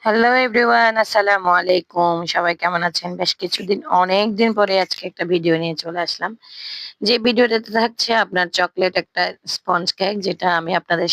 Hello everyone, আসসালামু আলাইকুম। সবাই কেমন আছেন? বেশ কিছুদিন অনেকদিন পরে আজকে একটা ভিডিও নিয়ে চলে আসলাম। যে ভিডিওটাতে থাকছে আপনার চকোলেট একটা স্পঞ্জ কেক যেটা আমি আপনাদের